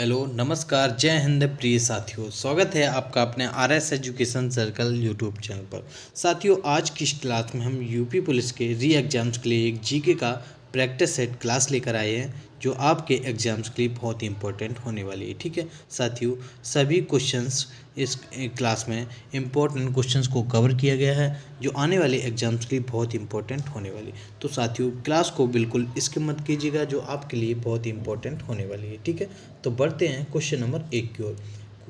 Hello नमस्कार जय हिंद प्रिय साथियों। स्वागत है आपका अपने RS education circle YouTube channel पर। साथियों, आज की इस क्लास में हम यूपी पुलिस के री एग्ज़ाम्स के लिए एक जीके का प्रैक्टिस सेट क्लास लेकर आए हैं जो आपके एग्ज़ाम्स के लिए बहुत ही इंपॉर्टेंट होने वाली है। ठीक है साथियों, सभी क्वेश्चंस इस क्लास में इंपॉर्टेंट क्वेश्चंस को कवर किया गया है जो आने वाले एग्जाम्स के लिए बहुत इंपॉर्टेंट होने वाली। तो साथियों, क्लास को बिल्कुल स्किप मत कीजिएगा जो आपके लिए बहुत ही इंपॉर्टेंट होने वाली है। ठीक है, तो बढ़ते हैं क्वेश्चन नंबर 1 की ओर।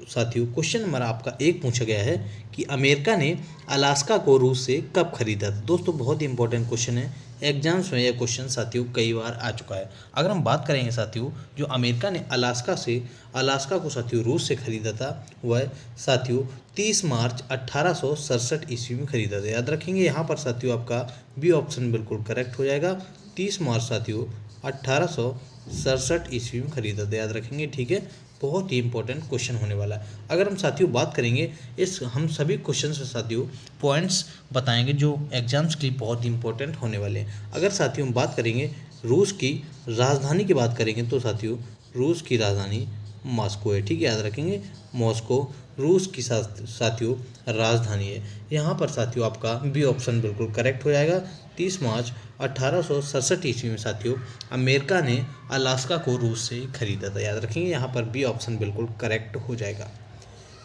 साथियों, क्वेश्चन नंबर आपका 1 पूछा गया है कि अमेरिका ने अलास्का को रूस से कब खरीदा था। दोस्तों, बहुत ही इंपॉर्टेंट क्वेश्चन है, एग्जाम्स में यह क्वेश्चन साथियों कई बार आ चुका है। अगर हम बात करेंगे साथियों, जो अमेरिका ने अलास्का को साथियों रूस से खरीदा था वह साथियों 30 मार्च 1867 ईस्वी में खरीदा था। याद रखेंगे, यहाँ पर साथियों आपका बी ऑप्शन बिल्कुल करेक्ट हो जाएगा। 30 मार्च साथियों 1867 ईस्वी में खरीदा था। याद रखेंगे, ठीक है, बहुत ही इंपॉर्टेंट क्वेश्चन होने वाला है। अगर हम साथियों बात करेंगे हम सभी क्वेश्चन से साथियों पॉइंट्स बताएंगे जो एग्जाम्स के लिए बहुत ही इंपॉर्टेंट होने वाले हैं। अगर साथियों हम बात करेंगे रूस की राजधानी की बात करेंगे तो साथियों रूस की राजधानी मॉस्को है। ठीक है, याद रखेंगे, मॉस्को रूस की साथियों राजधानी है। यहाँ पर साथियों आपका बी ऑप्शन बिल्कुल करेक्ट हो जाएगा। 30 मार्च 1867 ईस्वी में साथियों अमेरिका ने अलास्का को रूस से खरीदा था। याद रखेंगे, यहाँ पर बी ऑप्शन बिल्कुल करेक्ट हो जाएगा।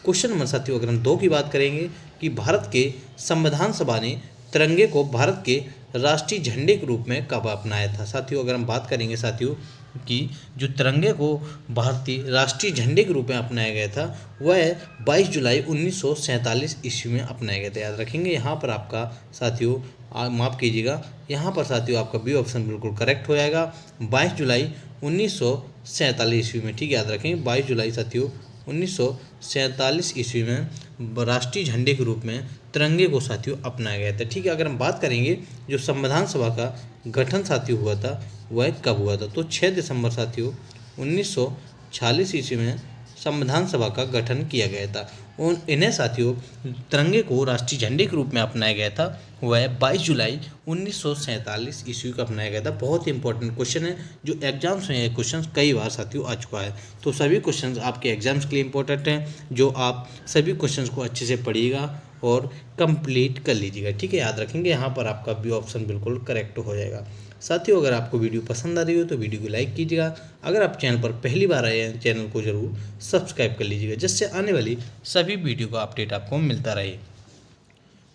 क्वेश्चन नंबर साथियों अगर हम 2 की बात करेंगे कि भारत के संविधान सभा ने तिरंगे को भारत के राष्ट्रीय झंडे के रूप में कब अपनाया था। साथियों, अगर हम बात करेंगे साथियों कि जो तिरंगे को भारतीय राष्ट्रीय झंडे के रूप में अपनाया गया था वह 22 जुलाई 1947 ईस्वी में अपनाया गया था। याद रखेंगे, यहाँ पर आपका साथियों माफ़ कीजिएगा, यहाँ पर साथियों आपका बी ऑप्शन बिल्कुल करेक्ट हो जाएगा। 22 जुलाई 1947 ईस्वी में। ठीक है, याद रखेंगे, 22 जुलाई साथियों 1947 ईस्वी में राष्ट्रीय झंडे के रूप में तिरंगे को साथियों अपनाया गया था। ठीक है, अगर हम बात करेंगे जो संविधान सभा का गठन साथियों हुआ था वह कब हुआ था, तो 6 दिसंबर साथियों 1946 ईस्वी में संविधान सभा का गठन किया गया था। उन इन्हें साथियों तिरंगे को राष्ट्रीय झंडे के रूप में अपनाया गया था वह 22 जुलाई 1947 ईस्वी को अपनाया गया था। बहुत ही इंपॉर्टेंट क्वेश्चन है जो एग्जाम्स में, यह क्वेश्चन कई बार साथियों आ चुका है। तो सभी क्वेश्चन आपके एग्जाम्स के लिए इंपॉर्टेंट हैं, जो आप सभी क्वेश्चन को अच्छे से पढ़िएगा और कंप्लीट कर लीजिएगा। ठीक है, याद रखेंगे, यहाँ पर आपका बी ऑप्शन बिल्कुल करेक्ट हो जाएगा। साथियों, अगर आपको वीडियो पसंद आ रही हो तो वीडियो को लाइक कीजिएगा। अगर आप चैनल पर पहली बार आए हैं चैनल को जरूर सब्सक्राइब कर लीजिएगा जिससे आने वाली सभी वीडियो का अपडेट आपको मिलता रहे।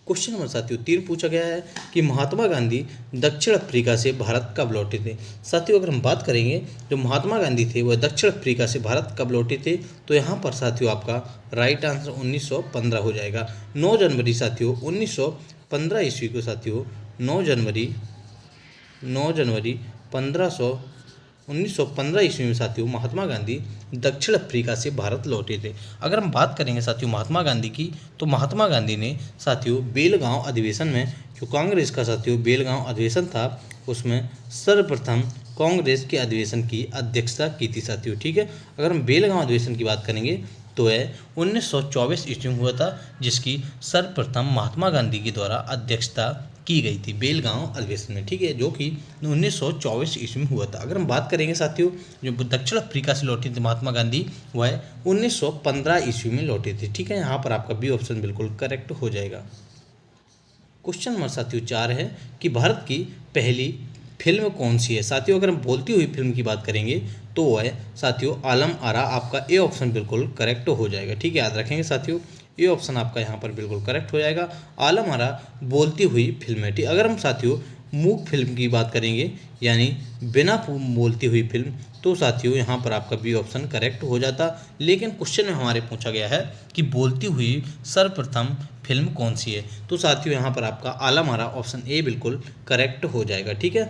क्वेश्चन नंबर साथियों 3 पूछा गया है कि महात्मा गांधी दक्षिण अफ्रीका से भारत कब लौटे थे। साथियों, अगर हम बात करेंगे जो महात्मा गांधी थे वह दक्षिण अफ्रीका से भारत कब लौटे थे, तो यहाँ पर साथियों आपका राइट आंसर 1915 हो जाएगा। 9 जनवरी साथियों 1915 ईस्वी को साथियों 9 जनवरी 1915 ईस्वी में साथियों महात्मा गांधी दक्षिण अफ्रीका से भारत लौटे थे। अगर हम बात करेंगे साथियों महात्मा गांधी की, तो महात्मा गांधी ने साथियों बेलगांव अधिवेशन में, जो कांग्रेस का साथियों बेलगांव अधिवेशन था, उसमें सर्वप्रथम कांग्रेस के अधिवेशन की अध्यक्षता की थी साथियों। ठीक है, अगर हम बेलगांव अधिवेशन की बात करेंगे तो यह 1924 ईस्वी में हुआ था जिसकी सर्वप्रथम महात्मा गांधी के द्वारा अध्यक्षता की गई थी बेलगांव अधिवेशन में। ठीक है, जो कि 1924 ईस्वी में हुआ था। अगर हम बात करेंगे साथियों जो दक्षिण अफ्रीका से लौटे थे महात्मा गांधी वह 1915 ईस्वी में लौटे थे। ठीक है, यहाँ पर आपका बी ऑप्शन बिल्कुल करेक्ट हो जाएगा। क्वेश्चन नंबर साथियों 4 है कि भारत की पहली फिल्म कौन सी है। साथियों, अगर हम बोलती हुई फिल्म की बात करेंगे तो वह साथियों आलम आरा, आपका ए ऑप्शन बिल्कुल करेक्ट हो जाएगा। ठीक है, याद रखेंगे साथियों, ये ऑप्शन आपका यहाँ पर बिल्कुल करेक्ट हो जाएगा। आलम आरा बोलती हुई फिल्म है। ठीक, अगर हम साथियों मूक फिल्म की बात करेंगे यानी बिना बोलती हुई फिल्म, तो साथियों यहाँ पर आपका बी ऑप्शन करेक्ट हो जाता। लेकिन क्वेश्चन में हमारे पूछा गया है कि बोलती हुई सर्वप्रथम फिल्म कौन सी है, तो साथियों यहाँ पर आपका आलम आरा ऑप्शन ए बिल्कुल करेक्ट हो जाएगा। ठीक है,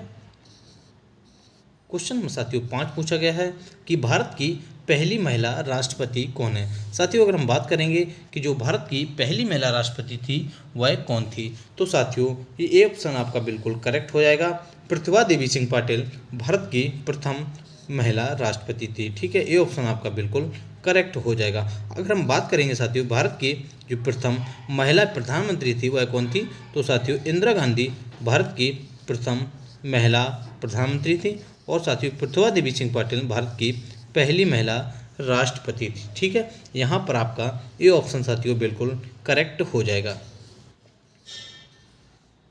क्वेश्चन में साथियों 5 पूछा गया है कि भारत की पहली महिला राष्ट्रपति कौन है। साथियों, अगर हम बात करेंगे कि जो भारत की पहली महिला राष्ट्रपति थी वह कौन थी, तो साथियों ये ए ऑप्शन आपका बिल्कुल करेक्ट हो जाएगा। प्रतिभा देवी सिंह पाटिल भारत की प्रथम महिला राष्ट्रपति थी। ठीक है, ए ऑप्शन आपका बिल्कुल करेक्ट हो जाएगा। अगर हम बात करेंगे साथियों भारत की जो प्रथम महिला प्रधानमंत्री थी वह कौन थी, तो साथियों इंदिरा गांधी भारत की प्रथम महिला प्रधानमंत्री थी। और साथियों प्रतिभा देवी सिंह पाटिल भारत की पहली महिला राष्ट्रपति थी। ठीक है, यहाँ पर आपका ये ऑप्शन साथियों बिल्कुल करेक्ट हो जाएगा।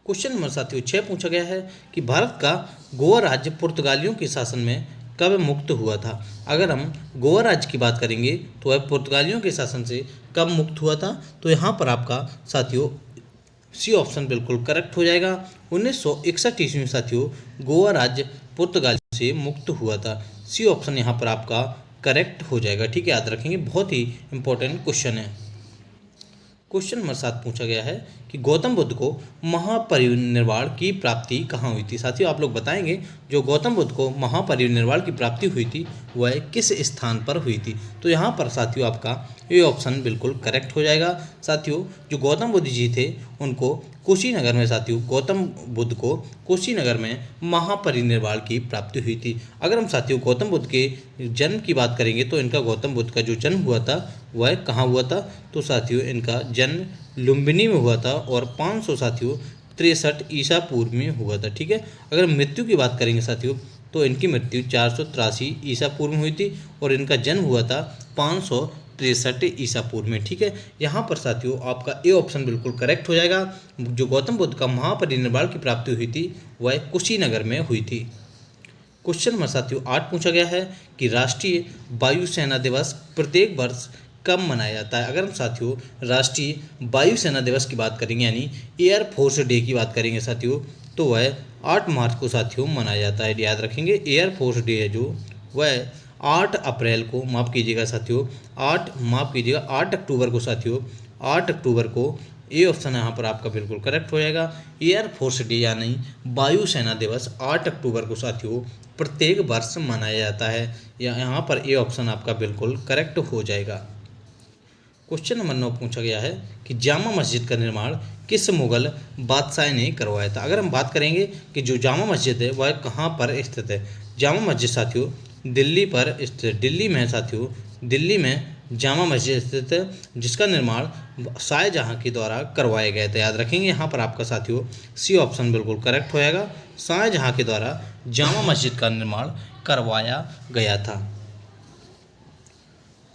क्वेश्चन नंबर साथियों 6 पूछा गया है कि भारत का गोवा राज्य पुर्तगालियों के शासन में कब मुक्त हुआ था। अगर हम गोवा राज्य की बात करेंगे तो वह पुर्तगालियों के शासन से कब मुक्त हुआ था, तो यहाँ पर आपका साथियों सी ऑप्शन बिल्कुल करेक्ट हो जाएगा। 1961 ईस्वी में साथियों गोवा राज्य पुर्तगाल से मुक्त हुआ था। सी ऑप्शन यहाँ पर आपका करेक्ट हो जाएगा। ठीक है, याद रखेंगे, बहुत ही इंपॉर्टेंट क्वेश्चन है। क्वेश्चन नंबर 7 पूछा गया है कि गौतम बुद्ध को महापरिनिर्वाण की प्राप्ति कहाँ हुई थी। साथियों आप लोग बताएंगे जो गौतम बुद्ध को महापरिनिर्वाण की प्राप्ति हुई थी वह किस स्थान पर हुई थी। तो यहाँ पर साथियों आपका ये ऑप्शन बिल्कुल करेक्ट हो जाएगा। साथियों जो गौतम बुद्ध जी थे उनको कुशीनगर में, साथियों गौतम बुद्ध को कुशीनगर में महापरिनिर्वाण की प्राप्ति हुई थी। अगर हम साथियों गौतम बुद्ध के जन्म की बात करेंगे तो इनका गौतम बुद्ध का जो जन्म हुआ था वह कहाँ हुआ था, तो साथियों इनका जन्म लुम्बिनी में हुआ था और 500 साथियों 63 ईसा पूर्व में हुआ था। ठीक है, अगर मृत्यु की बात करेंगे साथियों तो इनकी मृत्यु 483 ईसा पूर्व में हुई थी और इनका जन्म हुआ था 563 ईसा पूर्व में। ठीक है, यहाँ पर साथियों आपका ए ऑप्शन बिल्कुल करेक्ट हो जाएगा। जो गौतम बुद्ध का महापरिनिर्वाण की प्राप्ति हुई थी वह कुशीनगर में हुई थी। क्वेश्चन नंबर साथियों 8 पूछा गया है कि राष्ट्रीय वायुसेना दिवस प्रत्येक वर्ष कब मनाया जाता है। अगर हम साथियों राष्ट्रीय वायुसेना दिवस की बात करेंगे यानी एयर फोर्स डे की बात करेंगे साथियों तो वह 8 मार्च को साथियों मनाया जाता है। याद रखेंगे एयर फोर्स डे है जो वह 8 अप्रैल को, माफ़ कीजिएगा साथियों 8 अक्टूबर को साथियों 8 अक्टूबर को ये ऑप्शन यहाँ पर आपका बिल्कुल करेक्ट हो जाएगा। एयर फोर्स डे यानी वायुसेना दिवस 8 अक्टूबर को साथियों प्रत्येक वर्ष मनाया जाता है। यहाँ पर ये ऑप्शन आपका बिल्कुल करेक्ट हो जाएगा। क्वेश्चन नंबर 9 पूछा गया है कि जामा मस्जिद का निर्माण किस मुगल बादशाह ने करवाया था। अगर हम बात करेंगे कि जो जामा मस्जिद है वह कहाँ पर स्थित है। जामा मस्जिद साथियों दिल्ली पर स्थित है। दिल्ली में साथियों दिल्ली में जामा मस्जिद स्थित है जिसका निर्माण शाहजहाँ के द्वारा करवाया गया था। याद रखेंगे यहाँ पर आपका साथियों सी ऑप्शन बिल्कुल करेक्ट हो जाएगा। शाहजहाँ के द्वारा जामा मस्जिद का निर्माण करवाया गया था।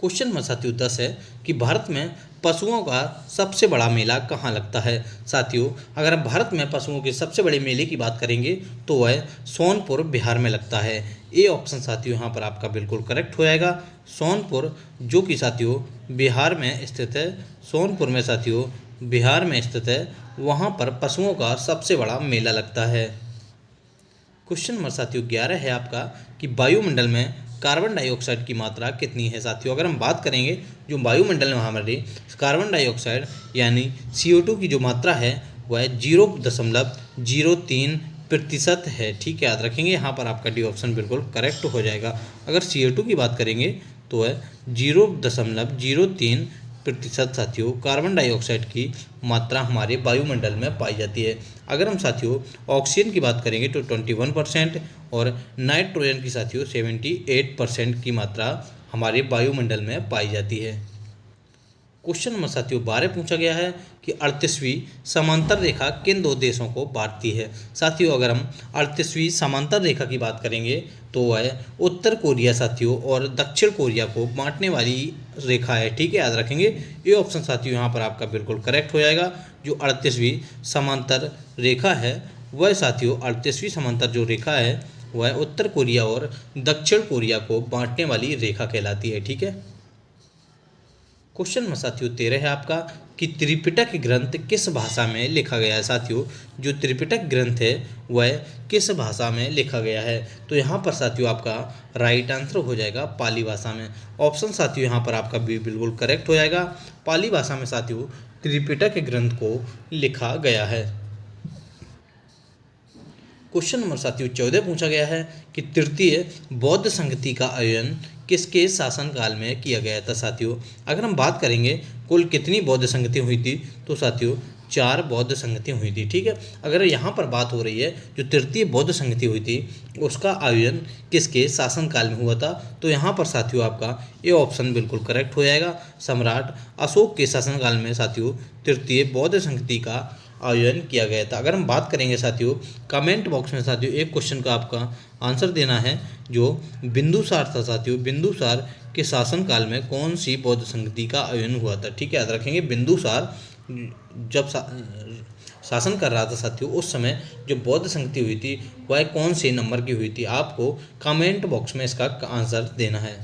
क्वेश्चन नंबर साथियों 10 है कि भारत में पशुओं का सबसे बड़ा मेला कहाँ लगता है। साथियों अगर हम भारत में पशुओं के सबसे बड़े मेले की बात करेंगे तो वह सोनपुर बिहार में लगता है। ए ऑप्शन साथियों यहाँ पर आपका बिल्कुल करेक्ट हो जाएगा। सोनपुर जो कि साथियों बिहार में स्थित है, सोनपुर में साथियों बिहार में स्थित है, वहाँ पर पशुओं का सबसे बड़ा मेला लगता है। क्वेश्चन नंबर साथियों 11 है आपका कि वायुमंडल में कार्बन डाइऑक्साइड की मात्रा कितनी है। साथियों अगर हम बात करेंगे जो वायुमंडल में हमारे कार्बन डाइऑक्साइड यानी CO2 की जो मात्रा है वह 0.03% है। ठीक है, याद रखेंगे यहाँ पर आपका डी ऑप्शन बिल्कुल करेक्ट हो जाएगा। अगर CO2 की बात करेंगे तो वह 0.03% साथियों कार्बन डाइऑक्साइड की मात्रा हमारे वायुमंडल में पाई जाती है। अगर हम साथियों ऑक्सीजन की बात करेंगे तो 21% और नाइट्रोजन की साथियों 78% की मात्रा हमारे वायुमंडल में पाई जाती है। क्वेश्चन नंबर साथियों 12 पूछा गया है कि 38वीं समांतर रेखा किन दो देशों को बांटती है। साथियों अगर हम 38वीं समांतर रेखा की बात करेंगे तो वह उत्तर कोरिया साथियों और दक्षिण कोरिया को बांटने वाली रेखा है। ठीक है, याद रखेंगे ये ऑप्शन साथियों यहाँ पर आपका बिल्कुल करेक्ट हो जाएगा। जो 38वीं समांतर रेखा है वह साथियों 38वीं समांतर जो रेखा है वह उत्तर कोरिया और दक्षिण कोरिया को बांटने वाली रेखा कहलाती है। ठीक है, क्वेश्चन नंबर साथियों 13 है आपका कि त्रिपिटक ग्रंथ किस भाषा में लिखा गया है। साथियों जो त्रिपिटक ग्रंथ है वह किस भाषा में लिखा गया है, तो यहाँ पर साथियों आपका राइट आंसर हो जाएगा पाली भाषा में। ऑप्शन साथियों यहाँ पर आपका भी बिल्कुल करेक्ट हो जाएगा। पाली भाषा में साथियों त्रिपिटक ग्रंथ को लिखा गया है। क्वेश्चन नंबर साथियों 14 पूछा गया है कि तृतीय बौद्ध संगति का आयोजन किसके शासनकाल में किया गया था। साथियों अगर हम बात करेंगे कुल कितनी बौद्ध संगति हुई थी तो साथियों 4 बौद्ध संगतियाँ हुई थी। ठीक है, अगर यहाँ पर बात हो रही है जो तृतीय बौद्ध संगति हुई थी उसका आयोजन किसके शासनकाल में हुआ था, तो यहाँ पर साथियों आपका ये ऑप्शन बिल्कुल करेक्ट हो जाएगा। सम्राट अशोक के शासनकाल में साथियों तृतीय बौद्ध संगति का आयोजन किया गया था। अगर हम बात करेंगे साथियों कमेंट बॉक्स में साथियों एक क्वेश्चन का आपका आंसर देना है जो बिंदुसार था साथियों, बिंदुसार के शासनकाल में कौन सी बौद्ध संगति का आयोजन हुआ था। ठीक है, याद रखेंगे बिंदुसार जब शासन कर रहा था साथियों उस समय जो बौद्ध संगति हुई थी वह कौन से नंबर की हुई थी, आपको कमेंट बॉक्स में इसका आंसर देना है।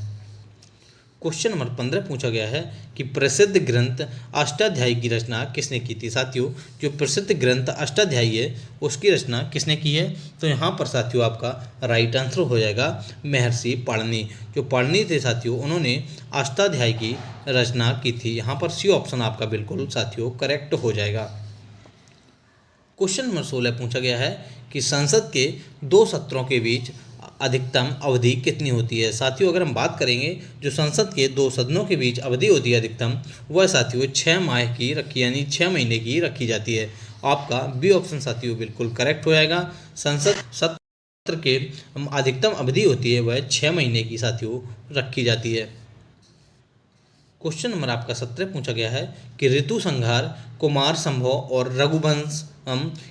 क्वेश्चन नंबर 15 पूछा गया है कि प्रसिद्ध ग्रंथ अष्टाध्यायी की रचना किसने की थी। साथियों जो प्रसिद्ध ग्रंथ अष्टाध्यायी है उसकी रचना किसने की है, तो यहाँ पर साथियों आपका राइट आंसर हो जाएगा महर्षि पाणिनि। जो पाणिनि थे साथियों उन्होंने अष्टाध्यायी की रचना की थी। यहाँ पर सी ऑप्शन आपका बिल्कुल साथियों करेक्ट हो जाएगा। क्वेश्चन नंबर 16 पूछा गया है कि संसद के 2 सत्रों के बीच अधिकतम अवधि कितनी होती है। साथियों अगर हम बात करेंगे जो संसद के 2 सदनों के बीच अवधि होती है अधिकतम वह साथियों 6 माह की रखी यानी 6 महीने की रखी जाती है। आपका बी ऑप्शन साथियों बिल्कुल करेक्ट हो जाएगा। संसद सत्र के अधिकतम अवधि होती है वह 6 महीने की साथियों रखी जाती है। क्वेश्चन नंबर आपका 17 पूछा गया है कि ऋतु संहार, कुमार संभव और रघुवंश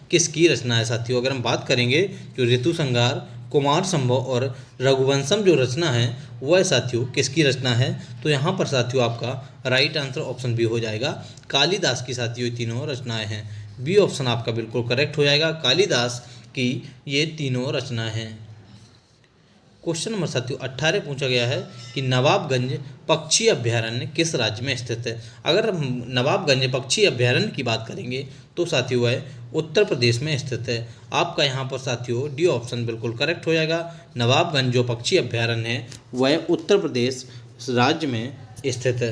किसकी रचना है। साथियों अगर हम बात करेंगे जो ऋतु संहार, कुमार संभव और रघुवंशम जो रचना है वह साथियों किसकी रचना है, तो यहाँ पर साथियों आपका राइट आंसर ऑप्शन बी हो जाएगा। कालिदास की साथियों ये तीनों रचनाएं हैं। बी ऑप्शन आपका बिल्कुल करेक्ट हो जाएगा, कालिदास की ये तीनों रचनाएं हैं। क्वेश्चन नंबर साथियों 18 पूछा गया है कि नवाबगंज पक्षी अभ्यारण्य किस राज्य में स्थित है। अगर हम नवाबगंज पक्षी अभ्यारण्य की बात करेंगे तो साथियों वह उत्तर प्रदेश में स्थित है। आपका यहाँ पर साथियों डी ऑप्शन बिल्कुल करेक्ट हो जाएगा। नवाबगंज जो पक्षी अभ्यारण्य है वह उत्तर प्रदेश राज्य में स्थित है।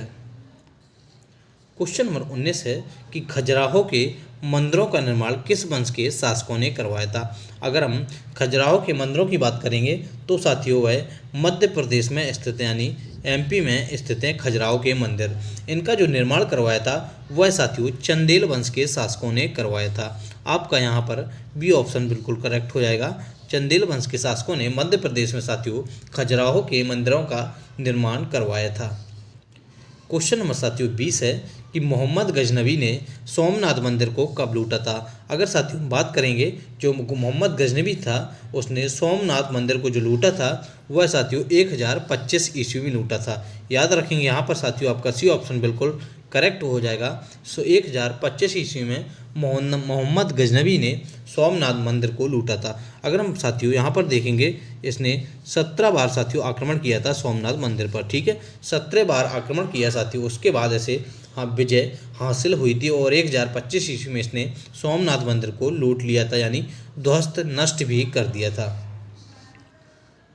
क्वेश्चन नंबर 19 है कि खजुराहो के मंदिरों का निर्माण किस वंश के शासकों ने करवाया था। अगर हम खजुराहो के मंदिरों की बात करेंगे तो साथियों वह मध्य प्रदेश में स्थित यानी एमपी में स्थित हैं खजुराहो के मंदिर। इनका जो निर्माण करवाया था वह साथियों चंदेल वंश के शासकों ने करवाया था। आपका यहाँ पर बी ऑप्शन बिल्कुल करेक्ट हो जाएगा। चंदेल वंश के शासकों ने मध्य प्रदेश में साथियों खजुराहो के मंदिरों का निर्माण करवाया था। क्वेश्चन नंबर साथियों 20 है कि मोहम्मद गजनवी ने सोमनाथ मंदिर को कब लूटा था। अगर साथियों बात करेंगे जो मोहम्मद गजनवी था उसने सोमनाथ मंदिर को जो लूटा था वह साथियों 1025 ईस्वी में लूटा था। याद रखेंगे यहाँ पर साथियों आपका सी ऑप्शन बिल्कुल करेक्ट हो जाएगा। 1025 ईस्वी में मोहम्मद गजनवी ने सोमनाथ मंदिर को लूटा था। अगर हम साथियों यहाँ पर देखेंगे इसने 17 बार साथियों आक्रमण किया था सोमनाथ मंदिर पर। ठीक है, 17 बार आक्रमण किया साथियों, उसके बाद ऐसे विजय हासिल हुई थी और 1025 ईस्वी में इसने सोमनाथ मंदिर को लूट लिया था यानी ध्वस्त नष्ट भी कर दिया था।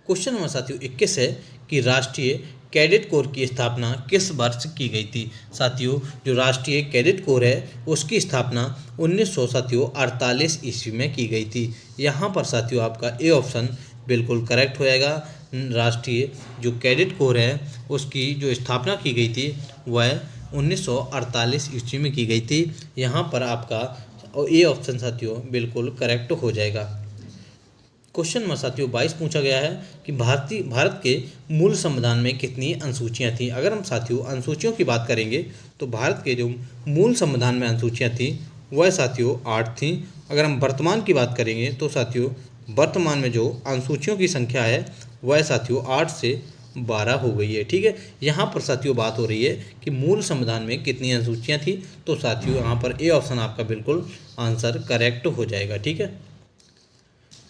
क्वेश्चन नंबर साथियों 21 है कि राष्ट्रीय कैडेट कोर की स्थापना किस वर्ष की गई थी। साथियों जो राष्ट्रीय कैडेट कोर है उसकी स्थापना 1948 ईस्वी में की गई थी। यहाँ पर साथियों आपका ए ऑप्शन बिल्कुल करेक्ट हो जाएगा। राष्ट्रीय जो कैडेट कोर है उसकी जो स्थापना की गई थी वह 1948 ईस्वी में की गई थी। यहाँ पर आपका ए ऑप्शन साथियों बिल्कुल करेक्ट हो जाएगा। क्वेश्चन नंबर साथियों 22 पूछा गया है कि भारत के मूल संविधान में कितनी अनुसूचियाँ थीं। अगर हम साथियों अनुसूचियों की बात करेंगे तो भारत के जो मूल संविधान में अनुसूचियाँ थीं वह साथियों 8 थीं। अगर हम वर्तमान की बात करेंगे तो साथियों वर्तमान में जो अनुसूचियों की संख्या है वह साथियों 8 से 12 हो गई है। ठीक है, यहाँ पर साथियों बात हो रही है कि मूल संविधान में कितनी अनुसूचियाँ थी, तो साथियों यहाँ पर ए ऑप्शन आपका बिल्कुल आंसर करेक्ट हो जाएगा। ठीक है,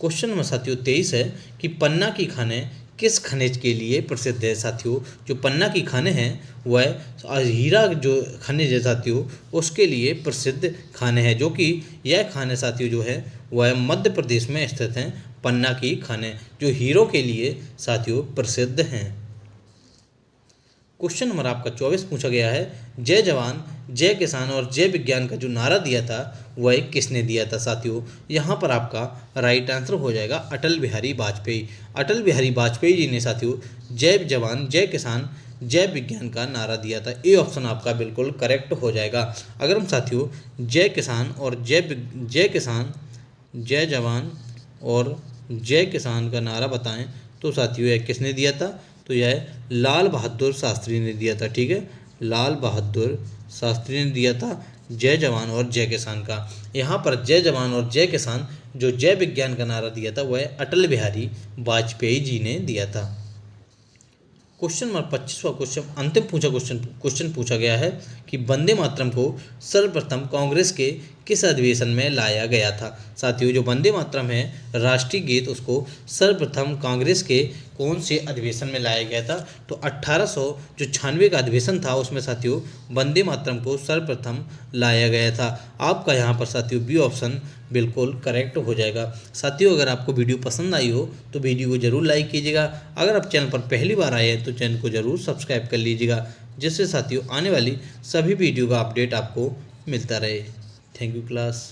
क्वेश्चन नंबर साथियों 23 है कि पन्ना की खानें किस खनिज के लिए प्रसिद्ध है। साथियों जो पन्ना की खानें हैं वह हीरा जो खनिज है साथियों उसके लिए प्रसिद्ध खाने हैं, जो कि यह खाने साथियों जो है वह मध्य प्रदेश में स्थित हैं। पन्ना की खानें जो हीरो के लिए साथियों प्रसिद्ध हैं। क्वेश्चन नंबर आपका 24 पूछा गया है जय जवान जय किसान और जय विज्ञान का जो नारा दिया था वह किसने दिया था। साथियों यहाँ पर आपका राइट आंसर हो जाएगा अटल बिहारी वाजपेयी। अटल बिहारी वाजपेयी जी ने साथियों जय जवान जय किसान जय विज्ञान का नारा दिया था। ए ऑप्शन आपका बिल्कुल करेक्ट हो जाएगा। अगर हम साथियों जय किसान और जय किसान जय जवान और जय किसान का नारा बताएं तो साथियों यह किसने दिया था, तो यह लाल बहादुर शास्त्री ने दिया था। ठीक है, लाल बहादुर शास्त्री ने दिया था। जय जवान और जय किसान का। यहाँ पर जय जवान और जय किसान जो जय विज्ञान का नारा दिया था वह अटल बिहारी वाजपेयी जी ने दिया था। क्वेश्चन नंबर 25वां क्वेश्चन अंतिम क्वेश्चन पूछा गया है कि वंदे मातरम को सर्वप्रथम कांग्रेस के किस अधिवेशन में लाया गया था। साथियों, जो वंदे मातरम है राष्ट्रीय गीत, उसको सर्वप्रथम कांग्रेस के कौन से अधिवेशन में लाया गया था, तो 1896 का अधिवेशन था, उसमें साथियों वंदे मातरम को सर्वप्रथम लाया गया था। आपका यहाँ पर साथियों बी ऑप्शन बिल्कुल करेक्ट हो जाएगा। साथियों, अगर आपको वीडियो पसंद आई हो तो वीडियो को जरूर लाइक कीजिएगा। अगर आप चैनल पर पहली बार आए हैं तो चैनल को जरूर सब्सक्राइब कर लीजिएगा, जिससे साथियों आने वाली सभी वीडियो का अपडेट आपको मिलता रहे। Thank you class.